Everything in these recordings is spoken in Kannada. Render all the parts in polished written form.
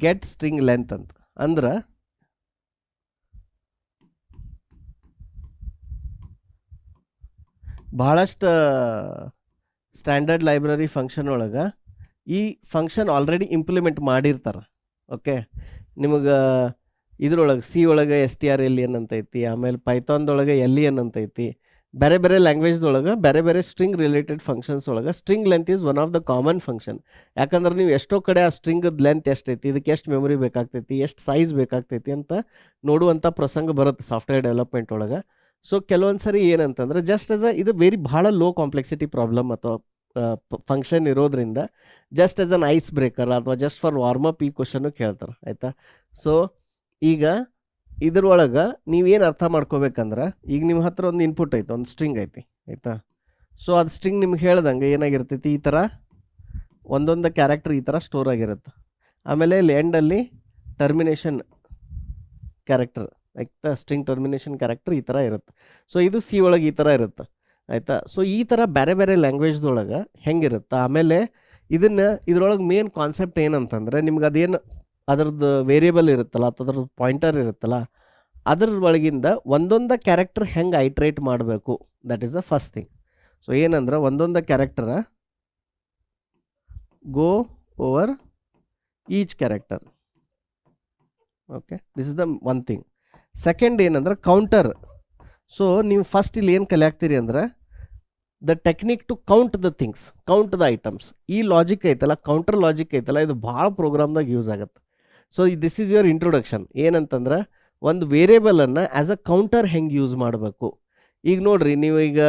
ಗೆಟ್ ಸ್ಟ್ರಿಂಗ್ ಲೆಂತ್ ಅಂತ. ಅಂದ್ರೆ ಭಾಳಷ್ಟು ಸ್ಟ್ಯಾಂಡರ್ಡ್ ಲೈಬ್ರರಿ ಫಂಕ್ಷನ್ ಒಳಗೆ ಈ ಫಂಕ್ಷನ್ ಆಲ್ರೆಡಿ ಇಂಪ್ಲಿಮೆಂಟ್ ಮಾಡಿರ್ತಾರೆ. ಓಕೆ, ನಿಮಗೆ ಇದ್ರೊಳಗೆ ಸಿ ಒಳಗೆ strlen ಅಂತ ಐತಿ, ಆಮೇಲೆ ಪೈಥಾನ್ದೊಳಗೆ len ಅಂತ ಐತಿ. ಬೇರೆ ಬೇರೆ ಲ್ಯಾಂಗ್ವೇಜ್ದೊಳಗೆ ಬೇರೆ ಬೇರೆ ಸ್ಟ್ರಿಂಗ್ ರಿಲೇಟೆಡ್ ಫಂಕ್ಷನ್ಸ್ ಒಳಗೆ string length is one of the common function. ಯಾಕಂದ್ರೆ ನೀವು ಎಷ್ಟೋ ಕಡೆ ಆ ಸ್ಟ್ರಿಂಗದ ಲೆಂತ್ ಎಷ್ಟೈತಿ, ಇದಕ್ಕೆ ಎಷ್ಟು ಮೆಮೊರಿ ಬೇಕಾಗ್ತೈತಿ, ಎಷ್ಟು ಸೈಜ್ ಬೇಕಾಗ್ತೈತಿ ಅಂತ ನೋಡುವಂಥ ಪ್ರಸಂಗ ಬರುತ್ತೆ ಸಾಫ್ಟ್ವೇರ್ ಡೆವಲಪ್ಮೆಂಟ್ ಒಳಗೆ. ಸೊ ಕೆಲವೊಂದು ಸರಿ ಏನಂತಂದ್ರೆ ಜಸ್ಟ್ ಆಸ್ ಇದು ಭಾಳ ಲೋ ಕಾಂಪ್ಲೆಕ್ಸಿಟಿ ಪ್ರಾಬ್ಲಮ್ ಅಥವಾ ಫಂಕ್ಷನ್ ಇರೋದ್ರಿಂದ just as an ice breaker ಅಥವಾ ಜಸ್ಟ್ ಫಾರ್ ವಾರ್ಮಪ್ ಈ ಕ್ವಶನ್ನು ಕೇಳ್ತಾರೆ. ಆಯಿತಾ? ಸೊ ಈಗ ಇದ್ರೊಳಗೆ ನೀವೇನು ಅರ್ಥ ಮಾಡ್ಕೋಬೇಕಂದ್ರೆ, ಈಗ ನಿಮ್ಮ ಹತ್ರ ಒಂದು ಇನ್ಪುಟ್ ಐತೆ, ಒಂದು ಸ್ಟ್ರಿಂಗ್ ಐತಿ. ಆಯಿತಾ? ಸೊ ಅದು ಸ್ಟ್ರಿಂಗ್ ನಿಮ್ಗೆ ಹೇಳ್ದಂಗೆ ಏನಾಗಿರ್ತೈತಿ, ಈ ಥರ ಒಂದೊಂದು ಕ್ಯಾರೆಕ್ಟರ್ ಈ ಥರ ಸ್ಟೋರ್ ಆಗಿರುತ್ತೆ. ಆಮೇಲೆ ಎಂಡಲ್ಲಿ ಟರ್ಮಿನೇಷನ್ ಕ್ಯಾರೆಕ್ಟರ್, ಆಯ್ತಾ, ಸ್ಟ್ರಿಂಗ್ ಟರ್ಮಿನೇಷನ್ ಕ್ಯಾರೆಕ್ಟರ್ ಈ ಥರ ಇರುತ್ತೆ. ಸೊ ಇದು ಸಿ ಒಳಗೆ ಈ ಥರ ಇರುತ್ತೆ. ಆಯಿತಾ? ಸೊ ಈ ಥರ ಬೇರೆ ಬೇರೆ ಲ್ಯಾಂಗ್ವೇಜ್ದೊಳಗೆ ಹೆಂಗಿರುತ್ತೆ. ಆಮೇಲೆ ಇದ್ರೊಳಗೆ ಮೇನ್ ಕಾನ್ಸೆಪ್ಟ್ ಏನಂತಂದರೆ, ನಿಮ್ಗೆ ಅದೇನು ಅದ್ರದ್ದು ವೇರಿಯಬಲ್ ಇರುತ್ತಲ್ಲ ಅಥವಾ ಅದ್ರದ್ದು ಪಾಯಿಂಟರ್ ಇರುತ್ತಲ್ಲ, ಅದ್ರ ಒಳಗಿಂದ ಒಂದೊಂದು ಕ್ಯಾರೆಕ್ಟರ್ ಹೆಂಗೆ ಐಟ್ರೇಟ್ ಮಾಡಬೇಕು, that is the first thing. So ಏನಂದ್ರೆ ಒಂದೊಂದು character go over each character. Okay, this is the one thing. Second ಏನಂದ್ರೆ ಕೌಂಟರ್. ಸೊ ನೀವು ಫಸ್ಟ್ ಇಲ್ಲಿ ಏನು ಕಲಿಯಾಗ್ತೀರಿ ಅಂದ್ರೆ the technique to count the things, count the items. ಈ ಲಾಜಿಕ್ ಐತಲ್ಲ, ಕೌಂಟರ್ ಲಾಜಿಕ್ ಐತಲ್ಲ, ಇದು ಭಾಳ ಪ್ರೋಗ್ರಾಮ್ದಾಗ ಯೂಸ್ ಆಗುತ್ತೆ. So this is your introduction. ಏನಂತಂದ್ರೆ ಒಂದು ವೇರಿಯೇಬಲನ್ನು ಆ್ಯಸ್ ಅ ಕೌಂಟರ್ ಹೆಂಗೆ ಯೂಸ್ ಮಾಡಬೇಕು. ಈಗ ನೋಡ್ರಿ, ನೀವು ಈಗ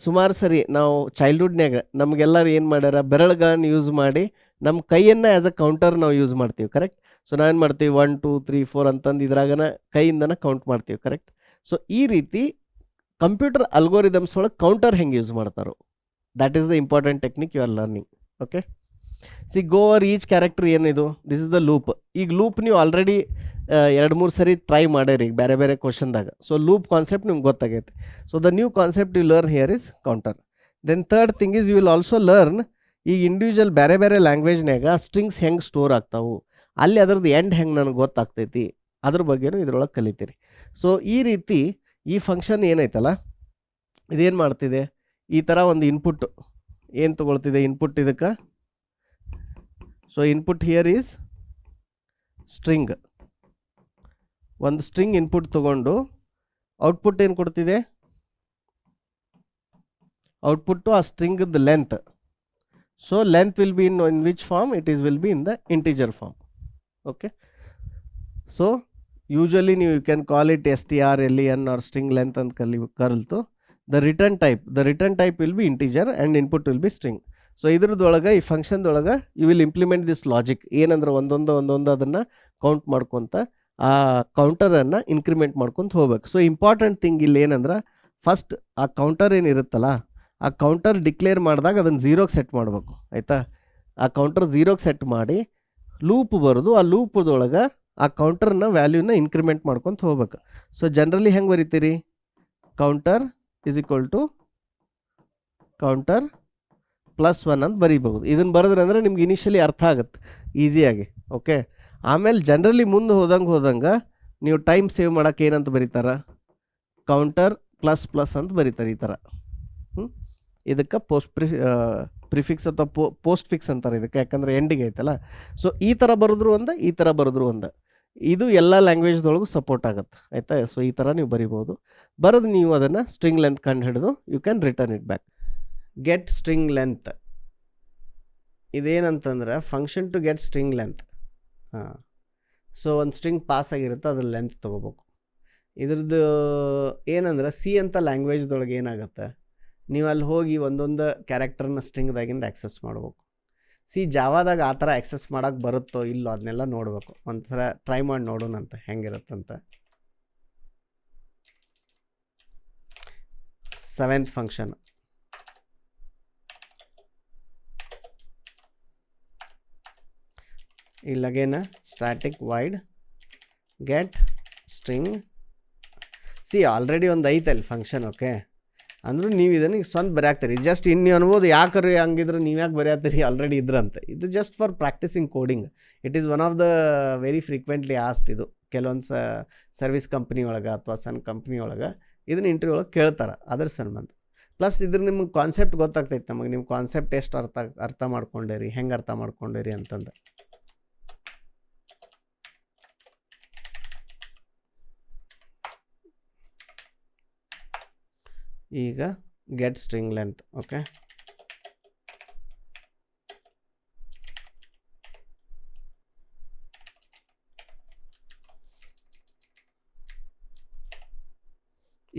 ಸುಮಾರು ಸರಿ ನಾವು ಚೈಲ್ಡ್ಹುಡ್ನ್ಯಾಗ ನಮಗೆಲ್ಲರೂ ಏನು ಮಾಡ್ಯಾರ, ಬೆರಳುಗಳನ್ನು ಯೂಸ್ ಮಾಡಿ ನಮ್ಮ ಕೈಯನ್ನು ಆ್ಯಸ್ ಅ ಕೌಂಟರ್ ನಾವು ಯೂಸ್ ಮಾಡ್ತೀವಿ. ಕರೆಕ್ಟ್? ಸೊ ನಾವೇನು ಮಾಡ್ತೀವಿ, 1 2 3 4 ಅಂತಂದು ಇದ್ರಾಗನ ಕೈಯಿಂದನ ಕೌಂಟ್ ಮಾಡ್ತೀವಿ. ಕರೆಕ್ಟ್? ಸೊ ಈ ರೀತಿ ಕಂಪ್ಯೂಟರ್ ಅಲ್ಗೋರಿದಮ್ಸ್ ಒಳಗೆ ಕೌಂಟರ್ ಹೆಂಗೆ ಯೂಸ್ ಮಾಡ್ತಾರೋ, that is the important technique you are learning. Okay, see go over each character ಏನಿದು, ದಿಸ್ ಇಸ್ ದ ಲೂಪ್. ಈಗ ಲೂಪ್ ನೀವು ಆಲ್ರೆಡಿ 2-3 ಸರಿ ಟ್ರೈ ಮಾಡ್ಯಾರಿ ಈಗ ಬೇರೆ ಬೇರೆ ಕ್ವಶನ್ದಾಗ. ಸೊ ಲೂಪ್ ಕಾನ್ಸೆಪ್ಟ್ ನಿಮ್ಗೆ ಗೊತ್ತಾಗೈತೆ. So the new concept you learn here is counter. Then third thing is you will also learn ಈಗ ಇಂಡಿವಿಜುವಲ್ ಬೇರೆ ಬೇರೆ ಲ್ಯಾಂಗ್ವೇಜ್ನಾಗ ಸ್ಟ್ರಿಂಗ್ಸ್ ಹೆಂಗೆ ಸ್ಟೋರ್ ಆಗ್ತಾವು, ಅಲ್ಲಿ ಅದ್ರದ್ದು ಎಂಡ್ ಹೆಂಗೆ ನನಗೆ ಗೊತ್ತಾಗ್ತೈತಿ, ಅದ್ರ ಬಗ್ಗೆನೂ ಇದ್ರೊಳಗೆ ಕಲಿತೀರಿ. ಸೊ ಈ ರೀತಿ ಈ ಫಂಕ್ಷನ್ ಏನೈತಲ್ಲ, ಇದೇನು ಮಾಡ್ತಿದೆ, ಈ ಥರ ಒಂದು ಇನ್ಪುಟ್ ಏನು ತೊಗೊಳ್ತಿದೆ, ಇನ್ಪುಟ್ ಇದಕ್ಕೆ. So input here is string. ಒಂದು ಸ್ಟ್ರಿಂಗ್ ಇನ್ಪುಟ್ ತೊಗೊಂಡು ಔಟ್ಪುಟ್ ಏನು ಕೊಡ್ತಿದೆ, ಔಟ್ಪುಟ್ಟು ಆ ಸ್ಟ್ರಿಂಗದ length. So length will be in which form, it is will be in the integer form. Okay, so usually ನೀವು you can call it strlen or string length ಅಂತ ಕಲಿತು. The return type will be integer and input will be string. So ಇದ್ರದೊಳಗೆ ಈ ಫಂಕ್ಷನ್ದೊಳಗೆ you will implement this logic. ಏನಂದ್ರೆ ಒಂದೊಂದು ಅದನ್ನು ಕೌಂಟ್ ಮಾಡ್ಕೊತ ಆ ಕೌಂಟರನ್ನು ಇನ್ಕ್ರಿಮೆಂಟ್ ಮಾಡ್ಕೊತ ಹೋಗ್ಬೇಕು. ಸೊ ಇಂಪಾರ್ಟೆಂಟ್ ಥಿಂಗ್ ಇಲ್ಲಿ ಏನಂದ್ರೆ ಫಸ್ಟ್ ಆ ಕೌಂಟರ್ ಏನಿರುತ್ತಲ್ಲ, ಆ ಕೌಂಟರ್ ಡಿಕ್ಲೇರ್ ಮಾಡಿದಾಗ ಅದನ್ನು 0ಗೆ ಸೆಟ್ ಮಾಡಬೇಕು. ಆಯಿತಾ? ಆ ಕೌಂಟರ್ 0ಗೆ ಸೆಟ್ ಮಾಡಿ ಲೂಪ್ ಬರೋದು, ಆ ಲೂಪ್ದೊಳಗೆ ಆ ಕೌಂಟರ್ನ ವ್ಯಾಲ್ಯೂನ ಇನ್ಕ್ರಿಮೆಂಟ್ ಮಾಡ್ಕೊತ ಹೋಗ್ಬೇಕು. ಸೊ ಜನರಲಿ ಹೆಂಗೆ ಬರಿತೀರಿ, counter is equal to counter +1 ಅಂತ ಬರೀಬಹುದು. ಇದನ್ನು ಬರೆದ್ರೆ ಅಂದರೆ ನಿಮ್ಗೆ ಇನಿಷಿಯಲಿ ಅರ್ಥ ಆಗುತ್ತೆ ಈಸಿಯಾಗಿ. ಓಕೆ, ಆಮೇಲೆ ಜನರಲಿ ಮುಂದೆ ಹೋದಂಗೆ ನೀವು ಟೈಮ್ ಸೇವ್ ಮಾಡೋಕೆ ಏನಂತ ಬರೀತಾರೆ, ಕೌಂಟರ್ ++ ಅಂತ ಬರೀತಾರೆ ಈ ಥರ. ಇದಕ್ಕೆ ಪ್ರಿಫಿಕ್ಸ್ ಅಥವಾ ಪೋಸ್ಟ್ ಫಿಕ್ಸ್ ಅಂತಾರೆ ಇದಕ್ಕೆ, ಯಾಕಂದರೆ ಎಂಡಿಗೆ ಐತಲ್ಲ. ಸೊ ಈ ಥರ ಬರೆದ್ರು ಒಂದು, ಈ ಥರ ಬರೆದ್ರು ಒಂದು. ಇದು ಎಲ್ಲ ಲ್ಯಾಂಗ್ವೇಜ್ದೊಳಗೂ ಸಪೋರ್ಟ್ ಆಗುತ್ತೆ. ಆಯಿತಾ? ಸೊ ಈ ಥರ ನೀವು ಬರಿಬೋದು. ಬರೆದು ನೀವು ಅದನ್ನು ಸ್ಟ್ರಿಂಗ್ ಲೆಂತ್ ಕಂಡು ಹಿಡಿದು you can return it back. Get string length ಇದೇನಂತಂದ್ರೆ function to get string length. So ಒಂದು ಸ್ಟ್ರಿಂಗ್ ಪಾಸ್ ಆಗಿರುತ್ತೆ, ಅದ್ರ ಲೆಂತ್ ತೊಗೋಬೇಕು. ಇದ್ರದ್ದು ಏನಂದ್ರೆ ಸಿ ಅಂತ ಲ್ಯಾಂಗ್ವೇಜ್ದೊಳಗೆ ಏನಾಗುತ್ತೆ, ನೀವು ಅಲ್ಲಿ ಹೋಗಿ ಒಂದೊಂದು ಕ್ಯಾರೆಕ್ಟರ್ನ ಸ್ಟ್ರಿಂಗ್ದಾಗಿಂದ ಆ್ಯಕ್ಸೆಸ್ ಮಾಡ್ಬೇಕು. ಸಿ ಜಾವಾದಾಗ ಆ ಥರ ಆ್ಯಕ್ಸೆಸ್ ಮಾಡೋಕ್ಕೆ ಬರುತ್ತೋ ಇಲ್ಲೋ ಅದನ್ನೆಲ್ಲ ನೋಡಬೇಕು. ಒಂಥರ ಟ್ರೈ ಮಾಡಿ ನೋಡೋಣಂತ ಹೆಂಗಿರುತ್ತಂತ. 7th ಫಂಕ್ಷನ್, ಇಲ್ಲಗೇನ static void get string. C already ಒಂದು ಐತಲ್ಲಿ ಫಂಕ್ಷನ್. ಓಕೆ, ಅಂದರೂ ನೀವು ಇದನ್ನು ಸ್ವಂತ ಬರೆಯಾಕ್ತೀರಿ. ಜಸ್ಟ್ ಇನ್ನು ಅನ್ಬೋದು ಯಾಕ್ರಿ ಹಂಗಿದ್ರೆ ನೀವು ಯಾಕೆ ಬರೆಯತ್ತೀರಿ ಆಲ್ರೆಡಿ ಇದ್ರಂತೆ. ಇದು just for practising coding. It is one of the very frequently asked. ಇದು ಕೆಲವೊಂದು ಸರ್ವಿಸ್ ಕಂಪ್ನಿ ಒಳಗೆ ಅಥವಾ ಸಣ್ಣ ಕಂಪ್ನಿ ಒಳಗೆ ಇದನ್ನ ಇಂಟರ್ವ್ಯೂ ಒಳಗೆ ಕೇಳ್ತಾರೆ, ಅದ್ರ ಸಂಬಂಧ. ಪ್ಲಸ್ ಇದ್ರ ನಿಮ್ಗೆ ಕಾನ್ಸೆಪ್ಟ್ ಗೊತ್ತಾಗ್ತೈತೆ ನಮಗೆ, ನಿಮ್ಮ ಕಾನ್ಸೆಪ್ಟ್ ಎಷ್ಟು ಅರ್ಥ ಮಾಡ್ಕೊಂಡಿರಿ, ಹೆಂಗೆ ಅರ್ಥ ಮಾಡ್ಕೊಂಡಿರಿ ಅಂತಂದು. ಈಗ ಗೆಟ್ ಸ್ಟ್ರಿಂಗ್ ಲೆಂತ್. ಓಕೆ,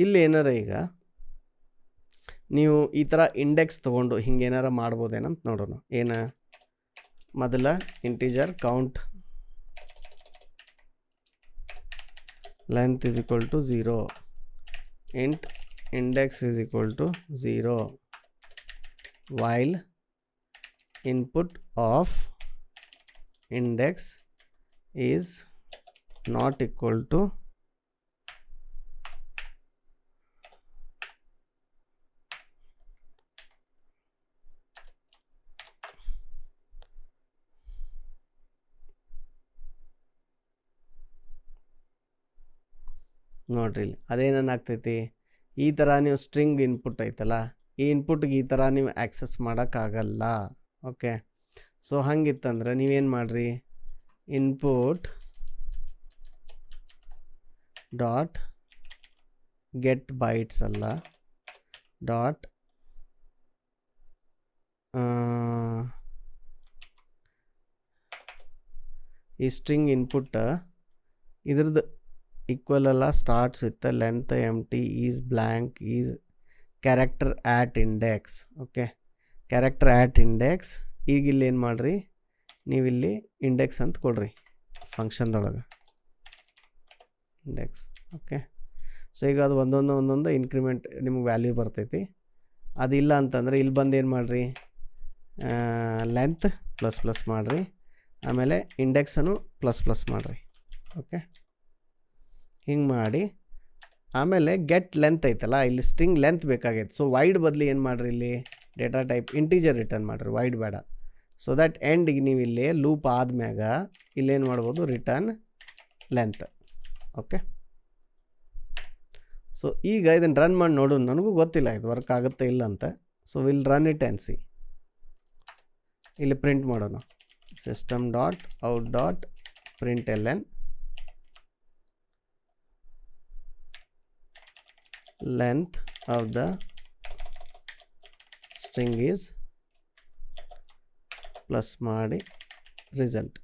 ಇಲ್ಲಿ ಏನಾರ ಈಗ ನೀವು ಈ ಥರ ಇಂಡೆಕ್ಸ್ ತೊಗೊಂಡು ಹಿಂಗೆ ಏನಾರ ಮಾಡ್ಬೋದೇನಂತ ನೋಡೋಣ. ಏನು ಮೊದಲ integer count length is equal to 0, int index is equal to 0 while input of index is not equal to ನೋಡ್ರಿ ಇಲ್ಲಿ ಅದೇನಾಗ್ತೈತಿ, ಈ ಥರ ನೀವು ಸ್ಟ್ರಿಂಗ್ ಇನ್ಪುಟ್ ಐತಲ್ಲ, ಈ ಇನ್ಪುಟ್ಗೆ ಈ ಥರ ನೀವು ಆ್ಯಕ್ಸಸ್ ಮಾಡೋಕ್ಕಾಗಲ್ಲ. ಓಕೆ, ಸೊ ಹಂಗಿತ್ತಂದ್ರೆ ನೀವೇನು ಮಾಡಿರಿ, ಇನ್ಪುಟ್ ಡಾಟ್ ಗೆಟ್ ಬೈಟ್ಸ್ ಅಲ್ಲ, ಡಾಟ್ ಈ ಸ್ಟ್ರಿಂಗ್ ಇನ್ಪುಟ್ ಇದ್ರದ್ದು ಈಕ್ವಲ್ ಅಲ್ಲ, starts with length empty is blank is character at index. Okay, character at index. ಈಗ ಇಲ್ಲಿ ಏನು ಮಾಡಿರಿ, ನೀವಿಲ್ಲಿ ಇಂಡೆಕ್ಸ್ ಅಂತ ಕೊಡ್ರಿ ಫಂಕ್ಷನ್ದೊಳಗೆ ಇಂಡೆಕ್ಸ್. ಓಕೆ, ಸೊ ಈಗ ಅದು ಒಂದೊಂದು ಇನ್ಕ್ರಿಮೆಂಟ್ ನಿಮ್ಗೆ ವ್ಯಾಲ್ಯೂ ಬರ್ತೈತಿ. ಅದಿಲ್ಲ ಅಂತಂದರೆ ಇಲ್ಲಿ ಬಂದು ಏನು ಮಾಡಿರಿ, ಲೆಂತ್ ಪ್ಲಸ್ ಪ್ಲಸ್ ಮಾಡಿರಿ, ಆಮೇಲೆ ಇಂಡೆಕ್ಸನ್ನು ಪ್ಲಸ್ ಪ್ಲಸ್ ಮಾಡಿರಿ. ಓಕೆ, ಹಿಂಗೆ ಮಾಡಿ ಆಮೇಲೆ ಗೆಟ್ ಲೆಂತ್ ಐತಲ್ಲ, ಇಲ್ಲಿ ಸ್ಟ್ರಿಂಗ್ ಲೆಂತ್ ಬೇಕಾಗೈತೆ. ಸೊ ವೈಡ್ ಬದಲಿ ಏನು ಮಾಡಿರಿ, ಇಲ್ಲಿ ಡೇಟಾ ಟೈಪ್ ಇಂಟೀಜರ್ ರಿಟರ್ನ್ ಮಾಡಿರಿ, ವೈಡ್ ಬೇಡ. ಸೊ ದ್ಯಾಟ್ ಎಂಡಿಗೆ ನೀವು ಇಲ್ಲಿ ಲೂಪ್ ಆದ್ಮ್ಯಾಗ ಇಲ್ಲೇನು ಮಾಡ್ಬೋದು, ರಿಟರ್ನ್ ಲೆಂತ್. ಓಕೆ, ಸೊ ಈಗ ಇದನ್ನು ರನ್ ಮಾಡಿ ನೋಡು, ನನಗೂ ಗೊತ್ತಿಲ್ಲ ಇದು ವರ್ಕ್ ಆಗುತ್ತೆ ಇಲ್ಲ ಅಂತ. So will run it and C. ಇಲ್ಲಿ ಪ್ರಿಂಟ್ ಮಾಡೋಣ, system dot out dot print ln length of the string is plus ಮಾಡಿ ರಿಸಲ್ಟ್.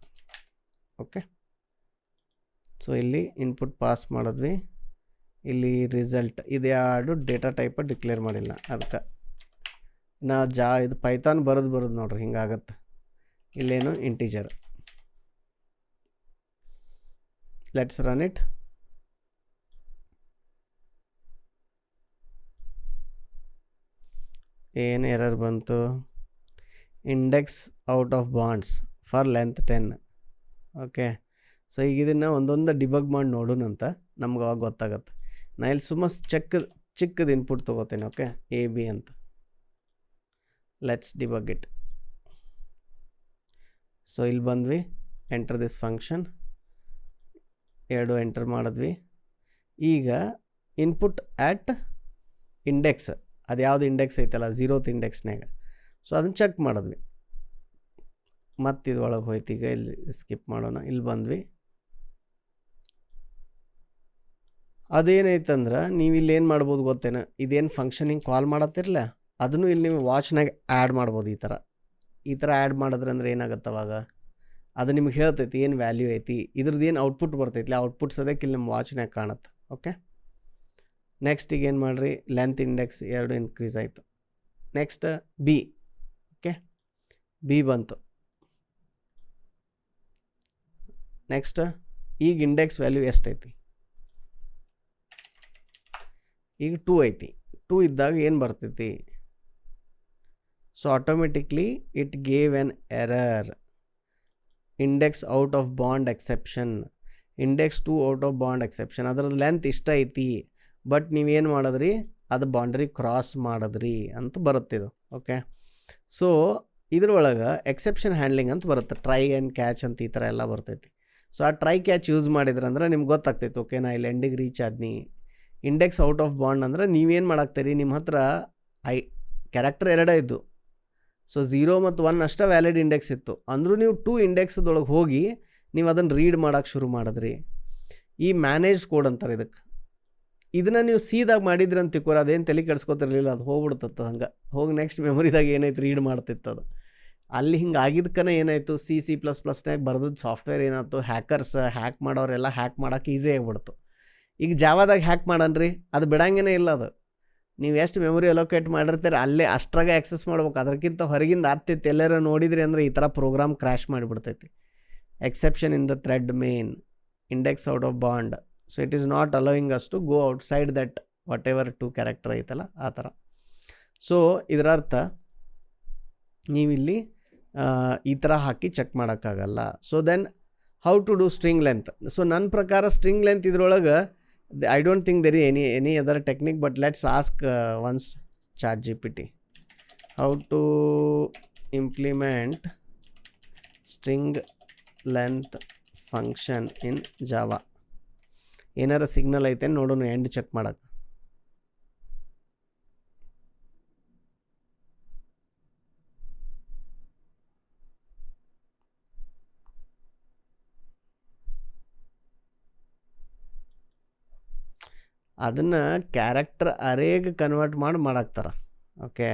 ಓಕೆ, ಸೊ ಇಲ್ಲಿ ಇನ್ಪುಟ್ ಪಾಸ್ ಮಾಡಿದ್ವಿ, ಇಲ್ಲಿ ರಿಸಲ್ಟ್ ಇದು ಎರಡು ಡೇಟಾ ಟೈಪ್ ಡಿಕ್ಲೇರ್ ಮಾಡಿಲ್ಲ, ಅದಕ್ಕೆ ನಾ ಇದು ಪೈಥಾನ್ ಬರೋದು ನೋಡ್ರಿ ಹಿಂಗಾಗತ್ತೆ. ಇಲ್ಲೇನು ಇಂಟೀಜರ್. Let's run it. ಏನು ಎರರ್ ಬಂತು, index out of bonds for length 10. Okay, so ಈಗ ಇದನ್ನು ಒಂದೊಂದು ಡಿಬಗ್ ಮಾಡಿ ನೋಡೋಣಂತ, ನಮ್ಗೆ ಅವಾಗ ಗೊತ್ತಾಗತ್ತೆ. ನಾ ಇಲ್ಲಿ ಚಿಕ್ಕದು ಇನ್ಪುಟ್ ತೊಗೋತೇನೆ. ಓಕೆ, AB ಅಂತ. Let's debug it. ಸೊ ಇಲ್ಲಿ ಬಂದ್ವಿ, ಎಂಟರ್ ದಿಸ್ ಫಂಕ್ಷನ್, 2 ಎಂಟರ್ ಮಾಡಿದ್ವಿ. ಈಗ ಇನ್ಪುಟ್ ಆ್ಯಟ್ ಇಂಡೆಕ್ಸ್, ಅದು ಯಾವುದು ಇಂಡೆಕ್ಸ್ ಐತಲ್ಲ 0th ಇಂಡೆಕ್ಸ್ನಾಗ, ಸೊ ಅದನ್ನು ಚೆಕ್ ಮಾಡಿದ್ವಿ. ಮತ್ತು ಇದ್ರೊಳಗೆ ಹೋಯ್ತು. ಈಗ ಇಲ್ಲಿ ಸ್ಕಿಪ್ ಮಾಡೋಣ, ಇಲ್ಲಿ ಬಂದ್ವಿ. ಅದೇನೈತಂದ್ರೆ ನೀವು ಇಲ್ಲಿ ಏನು ಮಾಡ್ಬೋದು ಗೊತ್ತೇನ, ಇದೇನು ಫಂಕ್ಷನಿಂಗ್ ಕಾಲ್ ಮಾಡತ್ತಿರಲ್ಲ ಅದನ್ನು ಇಲ್ಲಿ ನೀವು ವಾಚ್ನಾಗ ಆ್ಯಡ್ ಮಾಡ್ಬೋದು. ಈ ಥರ ಆ್ಯಡ್ ಮಾಡಿದ್ರೆ ಅಂದ್ರೆ ಏನಾಗುತ್ತೆ ಅವಾಗ, ಅದು ನಿಮ್ಗೆ ಹೇಳ್ತೈತಿ ಏನು ವ್ಯಾಲ್ಯೂ ಐತಿ, ಇದ್ರದ್ದು ಏನು ಔಟ್ಪುಟ್ ಬರ್ತೈತಿ, ಔಟ್ಪುಟ್ ಸದ್ಯಕ್ಕೆ ಇಲ್ಲಿ ನಿಮ್ಮ ವಾಚ್ನಾಗ ಕಾಣುತ್ತೆ. ಓಕೆ, ನೆಕ್ಸ್ಟ್ ಈಗ ಏನು ಮಾಡಿರಿ, ಲೆಂತ್ ಇಂಡೆಕ್ಸ್ 2 ಇನ್ಕ್ರೀಸ್ ಆಯಿತು. Next B. ಓಕೆ, ಬಿ ಬಂತು. ನೆಕ್ಸ್ಟ್ ಈಗ ಇಂಡೆಕ್ಸ್ ವ್ಯಾಲ್ಯೂ ಎಷ್ಟೈತಿ, ಈಗ 2 ಐತಿ. 2 ಇದ್ದಾಗ ಏನು ಬರ್ತೈತಿ, so automatically it gave N error, index out of bond exception, index 2 out of bond exception. ಅದರದ್ದು ಲೆಂತ್ ಇಷ್ಟ ಐತಿ, ಬಟ್ ನೀವೇನು ಮಾಡಿದ್ರಿ, ಅದು ಬೌಂಡ್ರಿ ಕ್ರಾಸ್ ಮಾಡಿದ್ರಿ ಅಂತ ಬರುತ್ತೆ ಇದು. ಓಕೆ, ಸೊ ಇದ್ರೊಳಗೆ ಎಕ್ಸೆಪ್ಷನ್ ಹ್ಯಾಂಡ್ಲಿಂಗ್ ಅಂತ ಬರುತ್ತೆ, ಟ್ರೈ ಆ್ಯಂಡ್ ಕ್ಯಾಚ್ ಅಂತ ಈ ಥರ ಎಲ್ಲ ಬರ್ತೈತಿ. ಸೊ ಆ ಟ್ರೈ ಕ್ಯಾಚ್ ಯೂಸ್ ಮಾಡಿದ್ರಂದ್ರೆ ನಿಮ್ಗೆ ಗೊತ್ತಾಗ್ತೈತೆ, ಓಕೆ ನಾ ಇಲ್ಲಿ ಎಂಡಿಗೆ ರೀಚ್ ಆದ್ನಿ. ಇಂಡೆಕ್ಸ್ ಔಟ್ ಆಫ್ ಬಾಂಡ್ ಅಂದ್ರೆ ನೀವೇನು ಮಾಡಾಕ್ತೀರಿ, ನಿಮ್ಮ ಹತ್ರ ಕ್ಯಾರೆಕ್ಟರ್ ಎರಡೇ ಇದ್ದು, ಸೊ 0 ಮತ್ತು 1 ಅಷ್ಟೇ ವ್ಯಾಲಿಡ್ ಇಂಡೆಕ್ಸ್ ಇತ್ತು ಅಂದರೂ ನೀವು 2 ಇಂಡೆಕ್ಸ್ದೊಳಗೆ ಹೋಗಿ ನೀವು ಅದನ್ನು ರೀಡ್ ಮಾಡೋಕ್ಕೆ ಶುರು ಮಾಡಿದ್ರಿ. ಈ ಮ್ಯಾನೇಜ್ಡ್ ಕೋಡ್ ಅಂತಾರೆ ಇದಕ್ಕೆ. ಇದನ್ನು ನೀವು ಸೀದಾಗ ಮಾಡಿದ್ರಿ ಅಂತ ತಿಳ್ಕೊರಿ, ಅದೇನು ತಲೆ ಕೆಡ್ಸ್ಕೊತಿರ್ಲಿಲ್ಲ, ಅದು ಹೋಗ್ಬಿಡ್ತತ್ತು ಹಂಗೆ ಹೋಗಿ ನೆಕ್ಸ್ಟ್ ಮೆಮೊರಿದಾಗ ಏನೈತೆ ರೀಡ್ ಮಾಡ್ತಿತ್ತು ಅದು. ಅಲ್ಲಿ ಹಿಂಗೆ ಆಗಿದ್ದಕ್ಕನೇ ಏನಾಯಿತು, C++ನಾಗ ಬರೆದದ್ದು ಸಾಫ್ಟ್ವೇರ್ ಏನಾಯ್ತು, ಹ್ಯಾಕರ್ಸ್ ಹ್ಯಾಕ್ ಮಾಡೋರೆಲ್ಲ ಹ್ಯಾಕ್ ಮಾಡೋಕೆ ಈಸಿ ಆಗಿಬಿಡ್ತು. ಈಗ ಜಾವಾದಾಗ ಹ್ಯಾಕ್ ಮಾಡನ್ರಿ, ಅದು ಬಿಡಂಗೇ ಇಲ್ಲ. ಅದು ನೀವು ಎಷ್ಟು ಮೆಮೊರಿ ಅಲೋಕೇಟ್ ಮಾಡಿರ್ತೀರ ಅಲ್ಲೇ ಅಷ್ಟ್ರಾಗ ಆ್ಯಕ್ಸೆಸ್ ಮಾಡ್ಬೇಕು, ಅದಕ್ಕಿಂತ ಹೊರಗಿಂದ ಆಗ್ತೈತಿ ಎಲ್ಲರೂ ನೋಡಿದ್ರಿ ಅಂದರೆ ಈ ಥರ ಪ್ರೋಗ್ರಾಮ್ ಕ್ರ್ಯಾಶ್ ಮಾಡಿಬಿಡ್ತೈತಿ. Exception in the thread main, index out of bound, so it is not allowing us to go outside that whatever 2 character ಐತಲ್ಲ ಆ ಥರ. ಸೊ ಇದರ ಅರ್ಥ ನೀವಿಲ್ಲಿ ಈ ಥರ ಹಾಕಿ ಚೆಕ್ ಮಾಡೋಕ್ಕಾಗಲ್ಲ. So then how to do string length. So ನನ್ನ ಪ್ರಕಾರ ಸ್ಟ್ರಿಂಗ್ ಲೆಂತ್ ಇದ್ರೊಳಗೆ I don't think there is any other technique, but let's ask once ChatGPT how to implement string length function in Java. ಏನಾರ ಸಿಗ್ನಲ್ ಐತೆ ನೋಡೋಣ ಎಂಡ್ ಚೆಕ್ ಮಾಡಕ್ಕೆ. ಅದನ್ನು ಕ್ಯಾರೆಕ್ಟರ್ ಅರೇಗೆ ಕನ್ವರ್ಟ್ ಮಾಡಾಕ್ತಾರೆ. ಓಕೆ,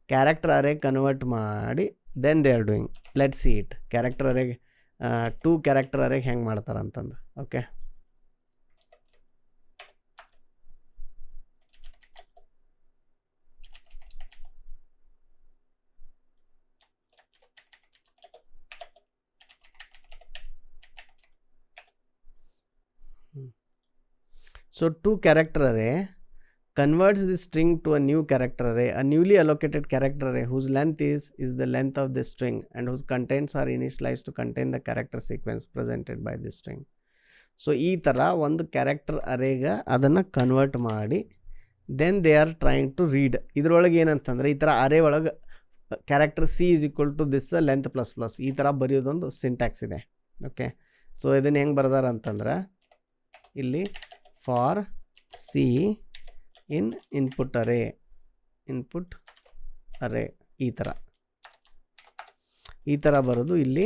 ಕ್ಯಾರೆಕ್ಟರ್ ಅರೇಗೆ ಕನ್ವರ್ಟ್ ಮಾಡಿ then they are doing. Let see it character ಅರೇಗೆ 2 ಕ್ಯಾರೆಕ್ಟರ್ ಅರೇಗೆ ಹೆಂಗೆ ಮಾಡ್ತಾರೆ ಅಂತಂದು. Okay, so 2 character array converts the string to a new character array, a newly allocated character array whose length is the length of the string and whose contents are initialized to contain the character sequence presented by the string. So ಈ ಥರ ಒಂದು ಕ್ಯಾರೆಕ್ಟರ್ ಅರೇಗೆ ಅದನ್ನು ಕನ್ವರ್ಟ್ ಮಾಡಿ then they are trying to read. ಇದರೊಳಗೆ ಏನಂತಂದರೆ ಈ ಥರ ಅರೇ ಒಳಗೆ ಕ್ಯಾರೆಕ್ಟರ್ C = this length ++ ಈ ಥರ ಬರೆಯೋದೊಂದು ಸಿಂಟ್ಯಾಕ್ಸ್ ಇದೆ. ಓಕೆ, ಸೊ ಇದನ್ನು ಹೆಂಗೆ ಬರ್ದಾರ ಅಂತಂದ್ರೆ ಇಲ್ಲಿ for C in input array ಈ ಥರ ಬರೋದು ಇಲ್ಲಿ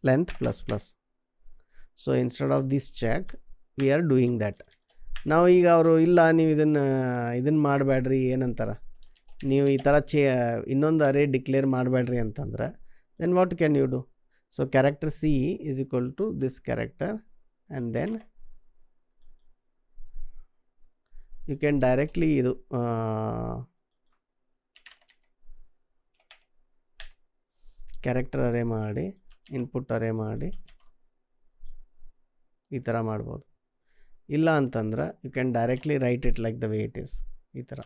length ++. So instead of this check we are doing that. ನಾವು ಈಗ ಅವರು ಇಲ್ಲ ನೀವು ಇದನ್ನು ಮಾಡಬೇಡ್ರಿ, ಏನಂತಾರೆ ನೀವು ಈ ಥರ ಇನ್ನೊಂದು ಅರೇ ಡಿಕ್ಲೇರ್ ಮಾಡಬೇಡ್ರಿ ಅಂತಂದ್ರೆ then what can you do? So character C = this character and then you can directly ಇದು ಕ್ಯಾರೆಕ್ಟರ್ ಅರೇ ಮಾಡಿ ಇನ್ಪುಟ್ ಅರೇ ಮಾಡಿ ಈ ಥರ ಮಾಡ್ಬೋದು. ಇಲ್ಲ ಅಂತಂದ್ರೆ you can directly write it like the way it is ಈ ಥರ.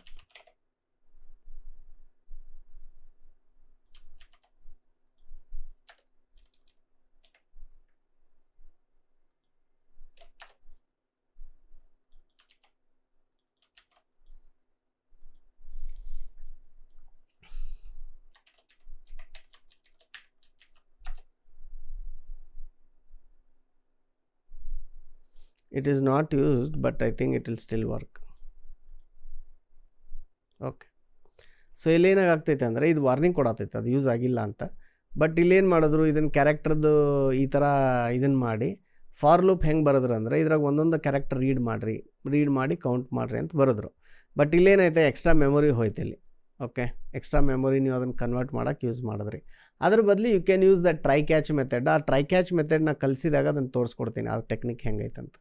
It is not used, but I think it will still work. Okay, so ಇಲ್ಲೇನಾಗ್ತೈತೆ ಅಂದರೆ ಇದು ವಾರ್ನಿಂಗ್ ಕೊಡತೈತೆ ಅದು ಯೂಸ್ ಆಗಿಲ್ಲ ಅಂತ. ಬಟ್ ಇಲ್ಲೇನು ಮಾಡಿದ್ರು, ಇದನ್ನು ಕ್ಯಾರೆಕ್ಟರ್ದು ಈ ಥರ ಇದನ್ನು ಮಾಡಿ ಫಾರ್ ಲೂಪ್ ಹೆಂಗೆ ಬರೋದ್ರು ಅಂದರೆ ಇದ್ರಾಗ ಒಂದೊಂದು ಕ್ಯಾರೆಕ್ಟರ್ ರೀಡ್ ಮಾಡಿ ಕೌಂಟ್ ಮಾಡಿರಿ ಅಂತ ಬರೋದ್ರು. ಬಟ್ ಇಲ್ಲೇನೈತೆ ಎಕ್ಸ್ಟ್ರಾ ಮೆಮೊರಿ ಹೋಯ್ತು ಇಲ್ಲಿ. ಓಕೆ, ಎಕ್ಸ್ಟ್ರಾ ಮೆಮೊರಿ ನೀವು ಅದನ್ನು ಕನ್ವರ್ಟ್ ಮಾಡೋಕ್ಕೆ ಯೂಸ್ ಮಾಡಿದ್ರಿ. ಅದ್ರ ಬದಲು you can use the try catch method. ಆ ಟ್ರೈ ಕ್ಯಾಚ್ ಮೆಥಡ್ನ ಕಲಿಸಿದಾಗ ಅದನ್ನು ತೋರಿಸ್ಕೊಡ್ತೀನಿ ಆ ಟೆಕ್ನಿಕ್ ಹೆಂಗೈತೆ ಅಂತ.